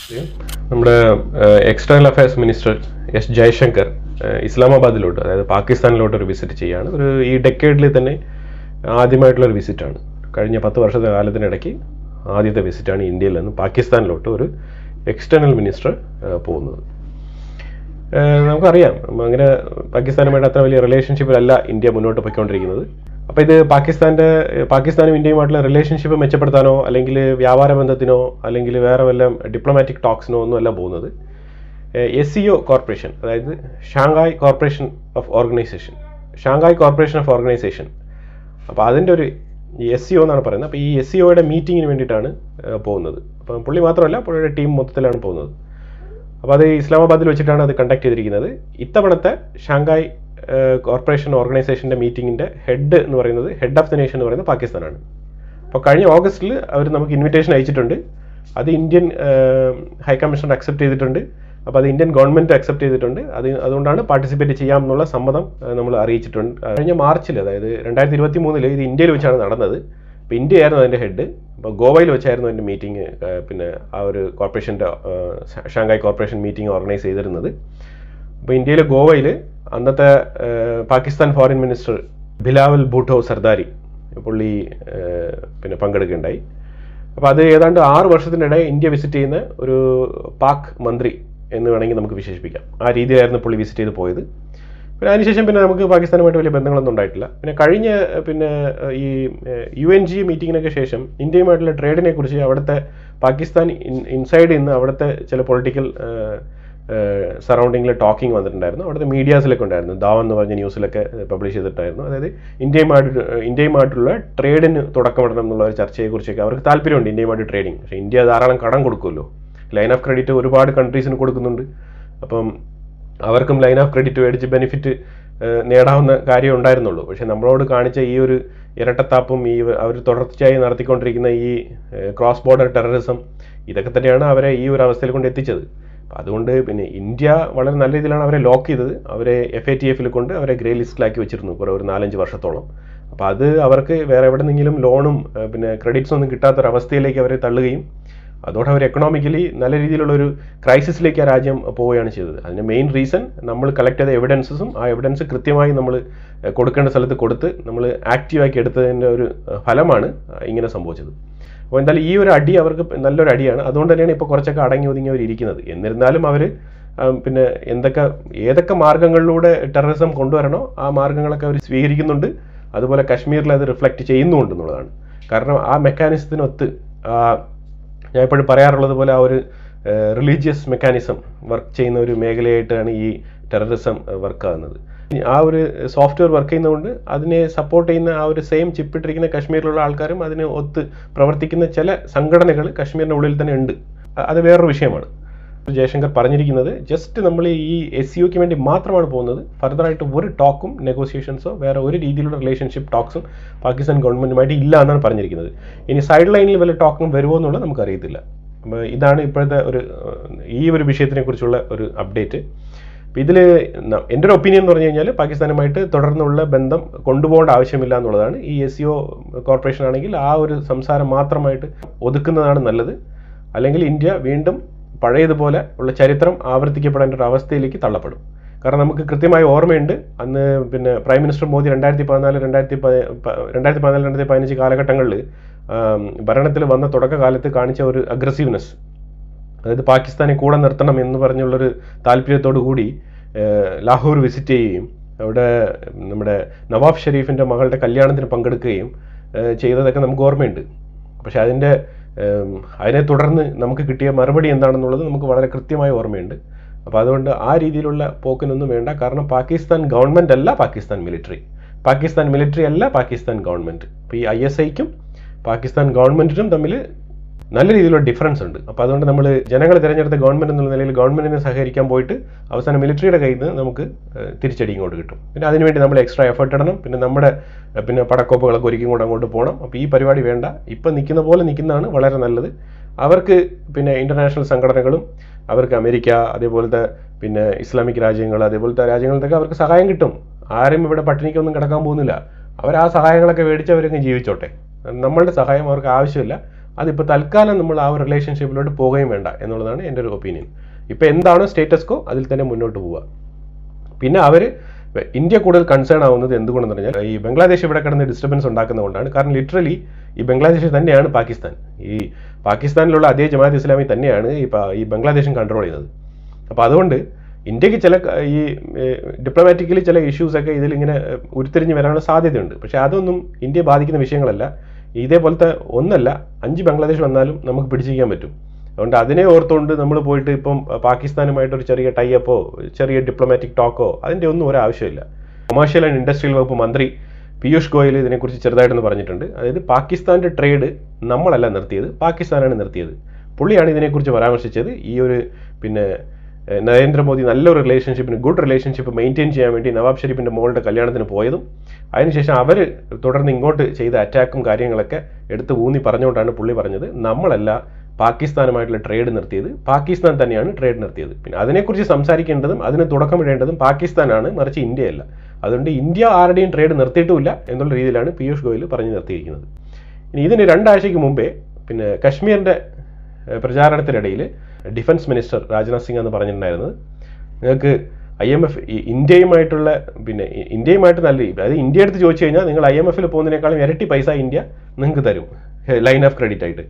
നമ്മുടെ external affairs minister S Jaishankar ഇസ്ലാമാബാദിലോട്ട്, അതായത് പാകിസ്ഥാനിലോട്ട് ഒരു വിസിറ്റ് ചെയ്യാണ്. ഈ ഡെക്കേഡിൽ തന്നെ ആദ്യമായിട്ടുള്ളൊരു വിസിറ്റാണ്. കഴിഞ്ഞ 10 വർഷത്തെ കാലത്തിനിടയ്ക്ക് ആദ്യത്തെ വിസിറ്റാണ് ഇന്ത്യയിൽ നിന്ന് പാകിസ്ഥാനിലോട്ട് ഒരു എക്സ്റ്റേണൽ മിനിസ്റ്റർ പോകുന്നത്. നമുക്കറിയാം, അങ്ങനെ പാകിസ്ഥാനുമായിട്ട് അത്ര വലിയ റിലേഷൻഷിപ്പിലല്ല ഇന്ത്യ മുന്നോട്ട് പോയിക്കൊണ്ടിരിക്കുന്നത്. അപ്പോൾ ഇത് പാകിസ്ഥാനും ഇന്ത്യയുമായിട്ടുള്ള റിലേഷൻഷിപ്പ് മെച്ചപ്പെടുത്താനോ അല്ലെങ്കിൽ വ്യാപാര ബന്ധത്തിനോ അല്ലെങ്കിൽ വേറെ വല്ല ഡിപ്ലോമാറ്റിക് ടോക്സിനോ ഒന്നും അല്ല പോകുന്നത്. SCO കോർപ്പറേഷൻ, അതായത് ഷാങ്ഹായ് കോർപ്പറേഷൻ ഓഫ് ഓർഗനൈസേഷൻ, അപ്പോൾ അതിൻ്റെ ഒരു SCO എന്നാണ് പറയുന്നത്. അപ്പോൾ ഈ SCOയുടെ മീറ്റിങ്ങിന് വേണ്ടിയിട്ടാണ് പോകുന്നത്. അപ്പം പുള്ളി മാത്രമല്ല, പുള്ളിയുടെ ടീം മൊത്തത്തിലാണ് പോകുന്നത്. അപ്പോൾ അത് ഇസ്ലാമാബാദിൽ വെച്ചിട്ടാണ് അത് കണ്ടക്ട് ചെയ്തിരിക്കുന്നത്. ഇത്തവണത്തെ ഷാങ്ഹായ് കോർപ്പറേഷൻ ഓർഗനൈസേഷൻ്റെ മീറ്റിങ്ങിൻ്റെ ഹെഡ് എന്ന് പറയുന്നത്, ഹെഡ് ഓഫ് ദ നേഷൻ എന്ന് പറയുന്നത് പാകിസ്ഥാനാണ്. അപ്പോൾ കഴിഞ്ഞ ഓഗസ്റ്റിൽ അവർ നമുക്ക് ഇൻവിറ്റേഷൻ അയച്ചിട്ടുണ്ട്. അത് ഇന്ത്യൻ ഹൈക്കമ്മീഷണർ അക്സെപ്റ്റ് ചെയ്തിട്ടുണ്ട്. അപ്പോൾ അത് ഇന്ത്യൻ ഗവൺമെൻറ് അക്സെപ്റ്റ് ചെയ്തിട്ടുണ്ട്. അതുകൊണ്ടാണ് പാർട്ടിസിപ്പേറ്റ് ചെയ്യാമെന്നുള്ള സമ്മതം നമ്മൾ അറിയിച്ചിട്ടുണ്ട്. കഴിഞ്ഞ മാർച്ചിൽ, അതായത് 2023 ഇത് ഇന്ത്യയിൽ വെച്ചാണ് നടന്നത്. അപ്പോൾ ഇന്ത്യയായിരുന്നു അതിൻ്റെ ഹെഡ്. അപ്പോൾ ഗോവയിൽ വെച്ചായിരുന്നു അതിൻ്റെ മീറ്റിംഗ്, പിന്നെ ആ ഒരു കോർപ്പറേഷൻ്റെ ഷാങ്ഹായ് കോർപ്പറേഷൻ മീറ്റിംഗ് ഓർഗനൈസ് ചെയ്തിരുന്നത്. അപ്പോൾ ഇന്ത്യയിൽ ഗോവയിൽ അന്നത്തെ പാകിസ്ഥാൻ ഫോറിൻ മിനിസ്റ്റർ ബിലാവൽ ഭൂട്ടോ സർദാരി പുള്ളി പിന്നെ പങ്കെടുക്കുകയുണ്ടായി. അപ്പോൾ അത് ഏതാണ്ട് 6 വർഷത്തിനിടെ ഇന്ത്യ വിസിറ്റ് ചെയ്യുന്ന ഒരു പാക് മന്ത്രി എന്ന് വേണമെങ്കിൽ നമുക്ക് വിശേഷിപ്പിക്കാം. ആ രീതിയിലായിരുന്നു പുള്ളി വിസിറ്റ് ചെയ്ത് പോയത്. പിന്നെ അതിനുശേഷം നമുക്ക് പാകിസ്ഥാനുമായിട്ട് വലിയ ബന്ധങ്ങളൊന്നും ഉണ്ടായിട്ടില്ല. പിന്നെ കഴിഞ്ഞ ഈ UNG മീറ്റിങ്ങിനൊക്കെ ശേഷം ഇന്ത്യയുമായിട്ടുള്ള ട്രേഡിനെ കുറിച്ച് അവിടുത്തെ പാകിസ്ഥാൻ ഇൻസൈഡിൽ നിന്ന് അവിടുത്തെ ചില പൊളിറ്റിക്കൽ സറൗണ്ടിങ്ങിൽ ടോക്കിംഗ് വന്നിട്ടുണ്ടായിരുന്നു. അവിടുത്തെ മീഡിയാസിലൊക്കെ ഉണ്ടായിരുന്നു. ദാവ് എന്ന് പറഞ്ഞ ന്യൂസിലൊക്കെ പബ്ലിഷ് ചെയ്തിട്ടായിരുന്നു. അതായത് ഇന്ത്യയുമായിട്ടുള്ള ട്രേഡിന് തുടക്കമിടണം എന്നുള്ള ഒരു ചർച്ചയെക്കുറിച്ചൊക്കെ അവർക്ക് താല്പര്യമുണ്ട്, ഇന്ത്യയുമായിട്ട് ട്രേഡിങ്. പക്ഷേ ഇന്ത്യ ധാരാളം കടം കൊടുക്കുമല്ലോ, ലൈൻ ഓഫ് ക്രെഡിറ്റ് ഒരുപാട് കൺട്രീസിന് കൊടുക്കുന്നുണ്ട്. അപ്പം അവർക്കും ലൈൻ ഓഫ് ക്രെഡിറ്റ് മേടിച്ച് ബെനിഫിറ്റ് നേടാവുന്ന കാര്യം ഉണ്ടായിരുന്നുള്ളൂ. പക്ഷേ നമ്മളോട് കാണിച്ച ഈ ഒരു ഇരട്ടത്താപ്പും അവർ തുടർച്ചയായി നടത്തിക്കൊണ്ടിരിക്കുന്ന ഈ ക്രോസ് ബോർഡർ ടെററിസം, ഇതൊക്കെ തന്നെയാണ് അവരെ ഈ ഒരു അവസ്ഥയിൽ കൊണ്ട് എത്തിച്ചത്. അതുകൊണ്ട് പിന്നെ ഇന്ത്യ വളരെ നല്ല രീതിയിലാണ് അവരെ ലോക്ക് ചെയ്തത്. അവരെ FATF കൊണ്ട് അവരെ ഗ്രേ ലിസ്റ്റിലാക്കി വെച്ചിരുന്നു ഒരു 4-5 വർഷത്തോളം. അപ്പോൾ അത് അവർക്ക് വേറെ എവിടെ നിന്നെങ്കിലും ലോണും പിന്നെ ക്രെഡിറ്റ്സും ഒന്നും കിട്ടാത്തൊരവസ്ഥയിലേക്ക് അവരെ തള്ളുകയും അതോടെ അവർ എക്കണോമിക്കലി നല്ല രീതിയിലുള്ളൊരു ക്രൈസിസിലേക്ക് ആ രാജ്യം പോവുകയാണ് ചെയ്തത്. അതിന് മെയിൻ റീസൺ നമ്മൾ കളക്ട് ചെയ്ത എവിഡൻസും ആ എവിഡൻസ് കൃത്യമായി നമ്മൾ കൊടുക്കേണ്ട സ്ഥലത്ത് കൊടുത്ത് നമ്മൾ ആക്റ്റീവാക്കി എടുത്തതിൻ്റെ ഒരു ഫലമാണ് ഇങ്ങനെ സംഭവിച്ചത്. അപ്പോൾ എന്തായാലും ഈ ഒരു അടി അവർക്ക് നല്ലൊരു അടിയാണ്. അതുകൊണ്ട് തന്നെയാണ് ഇപ്പോൾ കുറച്ചൊക്കെ അടങ്ങി ഒതുങ്ങി അവർ ഇരിക്കുന്നത്. എന്നിരുന്നാലും അവർ പിന്നെ ഏതൊക്കെ മാർഗങ്ങളിലൂടെ ടെററിസം കൊണ്ടുവരണോ ആ മാർഗങ്ങളൊക്കെ അവർ സ്വീകരിക്കുന്നുണ്ട്. അതുപോലെ കശ്മീരിൽ അത് റിഫ്ലക്റ്റ് ചെയ്യുന്നുണ്ട് എന്നുള്ളതാണ്. കാരണം ആ മെക്കാനിസത്തിനൊത്ത് ഞാൻ എപ്പോഴും പറയാറുള്ളത് പോലെ ആ ഒരു റിലീജിയസ് മെക്കാനിസം വർക്ക് ചെയ്യുന്ന ഒരു മേഖലയായിട്ടാണ് ഈ ടെററിസം വർക്ക് ആകുന്നത്. ആ ഒരു സോഫ്റ്റ്വെയർ വർക്ക് ചെയ്യുന്നതുകൊണ്ട് അതിനെ സപ്പോർട്ട് ചെയ്യുന്ന ആ ഒരു സെയിം ചിപ്പിട്ടിരിക്കുന്ന കശ്മീരിലുള്ള ആൾക്കാരും അതിന് ഒത്ത് പ്രവർത്തിക്കുന്ന ചില സംഘടനകൾ കശ്മീരിൻ്റെ ഉള്ളിൽ തന്നെ ഉണ്ട്. അത് വേറൊരു വിഷയമാണ്. ജയശങ്കർ പറഞ്ഞിരിക്കുന്നത് ജസ്റ്റ് നമ്മൾ ഈ SCOയ്ക്ക് വേണ്ടി മാത്രമാണ് പോകുന്നത്. ഫർദറായിട്ട് ഒരു ടോക്കും നെഗോസിയേഷൻസോ വേറെ ഒരു രീതിയിലുള്ള റിലേഷൻഷിപ്പ് ടോക്സും പാകിസ്ഥാൻ ഗവൺമെൻറ്റുമായിട്ട് ഇല്ല എന്നാണ് പറഞ്ഞിരിക്കുന്നത്. ഇനി സൈഡ് ലൈനിൽ വല്ല ടോക്കും വരുമോ എന്നുള്ളത് നമുക്കറിയത്തില്ല. അപ്പോൾ ഇതാണ് ഇപ്പോഴത്തെ ഈ ഒരു വിഷയത്തിനെ കുറിച്ചുള്ള ഒരു അപ്ഡേറ്റ്. ഇതിൽ എൻ്റെ ഒരു ഒപ്പീനിയൻ എന്ന് പറഞ്ഞു കഴിഞ്ഞാൽ പാകിസ്ഥാനുമായിട്ട് തുടർന്നുള്ള ബന്ധം കൊണ്ടുപോകേണ്ട ആവശ്യമില്ല എന്നുള്ളതാണ്. ഈ SCO കോർപ്പറേഷൻ ആണെങ്കിൽ ആ ഒരു സംസാരം മാത്രമായിട്ട് ഒതുക്കുന്നതാണ് നല്ലത്. അല്ലെങ്കിൽ ഇന്ത്യ വീണ്ടും പഴയതുപോലെ ഉള്ള ചരിത്രം ആവർത്തിക്കപ്പെടേണ്ട ഒരു അവസ്ഥയിലേക്ക് തള്ളപ്പെടും. കാരണം നമുക്ക് കൃത്യമായി ഓർമ്മയുണ്ട്, അന്ന് പിന്നെ പ്രൈം മിനിസ്റ്റർ മോദി 2014-2015 കാലഘട്ടങ്ങളിൽ ഭരണത്തിൽ വന്ന തുടക്കകാലത്ത് കാണിച്ച ഒരു അഗ്രസീവ്നെസ്, അതായത് പാകിസ്ഥാനെ കൂടെ നിർത്തണം എന്ന് പറഞ്ഞുള്ളൊരു താല്പര്യത്തോടു കൂടി ലാഹോർ വിസിറ്റ് ചെയ്യുകയും അവിടെ നമ്മുടെ നവാബ് ഷെരീഫിൻ്റെ മകളുടെ കല്യാണത്തിന് പങ്കെടുക്കുകയും ചെയ്തതൊക്കെ നമുക്ക് ഓർമ്മയുണ്ട്. പക്ഷെ അതിനെ തുടർന്ന് നമുക്ക് കിട്ടിയ മറുപടി എന്താണെന്നുള്ളത് നമുക്ക് വളരെ കൃത്യമായി ഓർമ്മയുണ്ട്. അപ്പോൾ അതുകൊണ്ട് ആ രീതിയിലുള്ള പോക്കിനൊന്നും വേണ്ട. കാരണം പാകിസ്ഥാൻ ഗവൺമെൻറ് അല്ല പാകിസ്ഥാൻ മിലിറ്ററി അല്ല പാകിസ്ഥാൻ ഗവൺമെൻറ്. ഇപ്പോൾ ഈ ISIക്കും പാകിസ്ഥാൻ ഗവൺമെൻറ്റിനും തമ്മിൽ നല്ല രീതിയിലുള്ള ഡിഫറൻസ് ഉണ്ട്. അപ്പോൾ അതുകൊണ്ട് നമ്മൾ ജനങ്ങൾ തിരഞ്ഞെടുത്ത ഗവൺമെൻറ് എന്നുള്ള നിലയിൽ ഗവൺമെൻറ്റിനെ സഹകരിക്കാൻ പോയിട്ട് അവസാനം മിലിറ്ററിയുടെ കയ്യിൽ നിന്ന് നമുക്ക് തിരിച്ചടി ഇങ്ങോട്ട് കിട്ടും. പിന്നെ അതിനുവേണ്ടി നമ്മൾ എക്സ്ട്രാ എഫേർട്ട് ഇടണം. പിന്നെ പടക്കോപ്പുകളൊക്കെ ഒരുക്കി കൂടെ അങ്ങോട്ട് പോകണം. അപ്പോൾ ഈ പരിപാടി വേണ്ട. ഇപ്പം നിൽക്കുന്ന പോലെ നിൽക്കുന്നതാണ് വളരെ നല്ലത്. അവർക്ക് പിന്നെ ഇൻ്റർനാഷണൽ സംഘടനകളും അവർക്ക് അമേരിക്ക, അതേപോലത്തെ പിന്നെ ഇസ്ലാമിക് രാജ്യങ്ങൾ, അതേപോലത്തെ രാജ്യങ്ങളിലൊക്കെ അവർക്ക് സഹായം കിട്ടും. ആരും ഇവിടെ പട്ടിണിക്കൊന്നും കിടക്കാൻ പോകുന്നില്ല. അവർ ആ സഹായങ്ങളൊക്കെ മേടിച്ച് അവരൊക്കെ ജീവിച്ചോട്ടെ. നമ്മളുടെ സഹായം അവർക്ക് ആവശ്യമില്ല. അതിപ്പോൾ തൽക്കാലം നമ്മൾ ആ ഒരു റിലേഷൻഷിപ്പിലോട്ട് പോവുകയും വേണ്ട എന്നുള്ളതാണ് എൻ്റെ ഒരു ഒപ്പീനിയൻ. ഇപ്പോൾ എന്താണോ സ്റ്റേറ്റസ് കോ അതിൽ തന്നെ മുന്നോട്ട് പോവുക. പിന്നെ അവർ ഇന്ത്യ കൂടുതൽ കൺസേൺ ആവുന്നത് എന്തുകൊണ്ടെന്ന് പറഞ്ഞാൽ ഈ ബംഗ്ലാദേശ് ഇവിടെ കിടന്ന് ഡിസ്റ്റർബൻസ് ഉണ്ടാക്കുന്നതുകൊണ്ടാണ്. കാരണം ലിറ്ററലി ഈ ബംഗ്ലാദേശ് തന്നെയാണ് പാകിസ്ഥാൻ. ഈ പാകിസ്ഥാനിലുള്ള അതേ ജമാഅത്ത് ഇസ്ലാമി തന്നെയാണ് ഈ ബംഗ്ലാദേശും കൺട്രോൾ ചെയ്യുന്നത്. അപ്പോൾ അതുകൊണ്ട് ഇന്ത്യക്ക് ചില ഈ ഡിപ്ലോമാറ്റിക്കലി ചില ഇഷ്യൂസൊക്കെ ഇതിലിങ്ങനെ ഉരുത്തിരിഞ്ഞ് വരാനുള്ള സാധ്യതയുണ്ട്. പക്ഷേ അതൊന്നും ഇന്ത്യയെ ബാധിക്കുന്ന വിഷയങ്ങളല്ല. ഇതേപോലത്തെ ഒന്നല്ല 5 ബംഗ്ലാദേശ് വന്നാലും നമുക്ക് പിടിച്ചിരിക്കാൻ പറ്റും. അതുകൊണ്ട് അതിനെ ഓർത്തുകൊണ്ട് നമ്മൾ പോയിട്ട് ഇപ്പം പാകിസ്ഥാനുമായിട്ടൊരു ചെറിയ ടൈഅപ്പോ ചെറിയ ഡിപ്ലോമാറ്റിക് ടോക്കോ അതിൻ്റെ ഒന്നും ഒരാവശ്യമില്ല. കൊമേഴ്ഷ്യൽ ആൻഡ് ഇൻഡസ്ട്രിയൽ വകുപ്പ് മന്ത്രി പീയൂഷ് ഗോയൽ ഇതിനെക്കുറിച്ച് ചെറുതായിട്ടൊന്ന് പറഞ്ഞിട്ടുണ്ട്. അതായത് പാകിസ്ഥാൻ്റെ ട്രേഡ് നമ്മളല്ല നിർത്തിയത്, പാകിസ്ഥാനാണ് നിർത്തിയത്. പുള്ളിയാണ് ഇതിനെക്കുറിച്ച് പരാമർശിച്ചത്. ഈ ഒരു പിന്നെ നരേന്ദ്രമോദി നല്ലൊരു റിലേഷൻഷിപ്പിന് ഗുഡ് റിലേഷൻഷിപ്പ് മെയിൻറ്റെയിൻ ചെയ്യാൻ വേണ്ടി നവാബ് ഷെരീഫിൻ്റെ മോളുടെ കല്യാണത്തിന് പോയതും അതിനുശേഷം അവർ തുടർന്ന് ഇങ്ങോട്ട് ചെയ്ത അറ്റാക്കും കാര്യങ്ങളൊക്കെ എടുത്ത് ഊന്നി പറഞ്ഞുകൊണ്ടാണ് പുള്ളി പറഞ്ഞത് നമ്മളല്ല പാകിസ്ഥാനുമായിട്ടുള്ള ട്രേഡ് നിർത്തിയത്, പാകിസ്ഥാൻ തന്നെയാണ് ട്രേഡ് നിർത്തിയത്. പിന്നെ അതിനെക്കുറിച്ച് സംസാരിക്കേണ്ടതും അതിന് തുടക്കമിടേണ്ടതും പാകിസ്ഥാനാണ്, മറിച്ച് ഇന്ത്യയല്ല. അതുകൊണ്ട് ഇന്ത്യ ആരുടെയും ട്രേഡ് നിർത്തിയിട്ടുമില്ല എന്നുള്ള രീതിയിലാണ് പീയൂഷ് ഗോയൽ പറഞ്ഞു നിർത്തിയിരിക്കുന്നത്. ഇനി ഇതിന് 2 ആഴ്ചയ്ക്ക് മുമ്പേ പിന്നെ കശ്മീരിൻ്റെ പ്രചാരണത്തിനിടയിൽ ഡിഫൻസ് മിനിസ്റ്റർ രാജ്നാഥ് സിംഗ് എന്ന് പറഞ്ഞിട്ടുണ്ടായിരുന്നത് നിങ്ങൾക്ക് IMF ഇന്ത്യയുമായിട്ടുള്ള പിന്നെ ഇന്ത്യയുമായിട്ട് നല്ല അതായത് ഇന്ത്യ എടുത്ത് ചോദിച്ചു കഴിഞ്ഞാൽ നിങ്ങൾ IMFൽ പോകുന്നതിനേക്കാളും ഇരട്ടി പൈസ ഇന്ത്യ നിങ്ങൾക്ക് തരും ലൈൻ ഓഫ് ക്രെഡിറ്റ് ആയിട്ട്.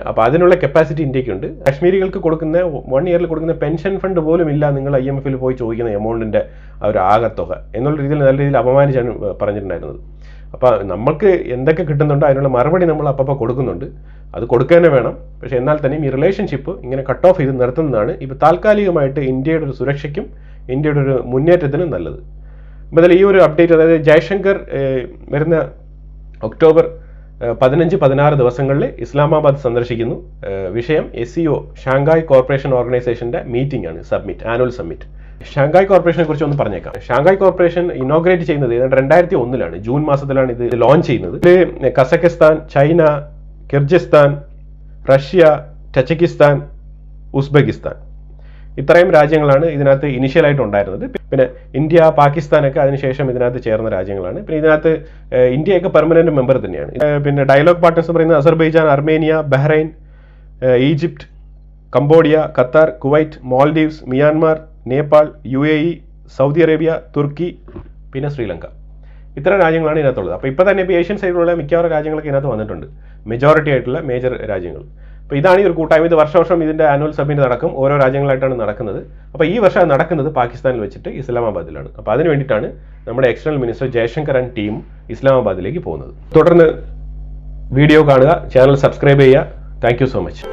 അപ്പോൾ അതിനുള്ള കപ്പാസിറ്റി ഇന്ത്യക്കുണ്ട്. കാശ്മീരികൾക്ക് കൊടുക്കുന്ന 1 ഇയറിൽ കൊടുക്കുന്ന പെൻഷൻ ഫണ്ട് പോലും ഇല്ല നിങ്ങൾ IMFൽ പോയി ചോദിക്കുന്ന എമൗണ്ടിൻ്റെ ആ ഒരു ആകത്തുക എന്നുള്ള രീതിയിൽ നല്ല രീതിയിൽ അപമാനിച്ചാണ് പറഞ്ഞിട്ടുണ്ടായിരുന്നത്. അപ്പോൾ നമ്മൾക്ക് എന്തൊക്കെ കിട്ടുന്നുണ്ടോ അതിനുള്ള മറുപടി നമ്മൾ അപ്പോൾ കൊടുക്കുന്നുണ്ട്, അത് കൊടുക്കുക തന്നെ വേണം. പക്ഷേ എന്നാൽ തന്നെയും ഈ റിലേഷൻഷിപ്പ് ഇങ്ങനെ കട്ട് ഓഫ് ചെയ്ത് നിർത്തുന്നതാണ് ഇപ്പോൾ താൽക്കാലികമായിട്ട് ഇന്ത്യയുടെ ഒരു സുരക്ഷയ്ക്കും ഇന്ത്യയുടെ ഒരു മുന്നേറ്റത്തിനും നല്ലത്. അപ്പോൾ ഈ ഒരു അപ്ഡേറ്റ് അതായത് ജയശങ്കർ വരുന്ന ഒക്ടോബർ 15-16 ദിവസങ്ങളിൽ ഇസ്ലാമാബാദ് സന്ദർശിക്കുന്നു. വിഷയം SCO ഷാങ്ഹായ് കോർപ്പറേഷൻ ഓർഗനൈസേഷൻ്റെ മീറ്റിംഗ് ആണ്, ആനുവൽ സമ്മിറ്റ്. ഷാങ്ഹായ് കോർപ്പറേഷനെ കുറിച്ച് ഒന്ന് പറഞ്ഞേക്കാം. ഷാങ്ഹായ് കോർപ്പറേഷൻ ഇനോഗ്രേറ്റ് ചെയ്യുന്നത് 2001 ജൂൺ മാസത്തിലാണ് ഇത് ലോഞ്ച് ചെയ്യുന്നത്. ഇതിൽ Kazakhstan, China, Kyrgyzstan, Russia, Tajikistan, Uzbekistan ഇത്രയും രാജ്യങ്ങളാണ് ഇതിനകത്ത് ഇനിഷ്യലായിട്ട് ഉണ്ടായിരുന്നത്. പിന്നെ ഇന്ത്യ, പാകിസ്ഥാനൊക്കെ അതിനുശേഷം ഇതിനകത്ത് ചേർന്ന രാജ്യങ്ങളാണ്. പിന്നെ ഇതിനകത്ത് ഇന്ത്യയൊക്കെ പെർമനന്റ് മെമ്പർ തന്നെയാണ്. പിന്നെ ഡയലോഗ് പാർട്ട്നേഴ്സ് പറയുന്നത് Azerbaijan, Armenia, Bahrain, Egypt, Cambodia, Qatar, Kuwait, Maldives, Myanmar, Nepal, UAE, Saudi Arabia, തുർക്കി, പിന്നെ ശ്രീലങ്ക. ഇത്തരം രാജ്യങ്ങളാണ് ഇതിനകത്തുള്ളത്. അപ്പോൾ ഇപ്പോൾ തന്നെ ഇപ്പോൾ ഏഷ്യൻ സൈഡിലുള്ള മിക്കവാറും രാജ്യങ്ങളൊക്കെ ഇതിനകത്ത് വന്നിട്ടുണ്ട്, മെജോറിറ്റി ആയിട്ടുള്ള മേജർ രാജ്യങ്ങൾ. അപ്പോൾ ഇതാണ് ഈ ഒരു കൂട്ടായ്മ. ഇത് വർഷം ഇതിൻ്റെ ആനുവൽ സബ്മിറ്റ് നടക്കും, ഓരോ രാജ്യങ്ങളായിട്ടാണ് നടക്കുന്നത്. അപ്പോൾ ഈ വർഷം നടക്കുന്നത് പാകിസ്ഥാനിൽ വെച്ചിട്ട് ഇസ്ലാമാബാദിലാണ്. അപ്പോൾ അതിന് വേണ്ടിയിട്ടാണ് നമ്മുടെ external minister Jaishankar and team ഇസ്ലാമാബാദിലേക്ക് പോകുന്നത്. തുടർന്ന് വീഡിയോ കാണുക, ചാനൽ സബ്സ്ക്രൈബ് ചെയ്യുക. Thank you so much.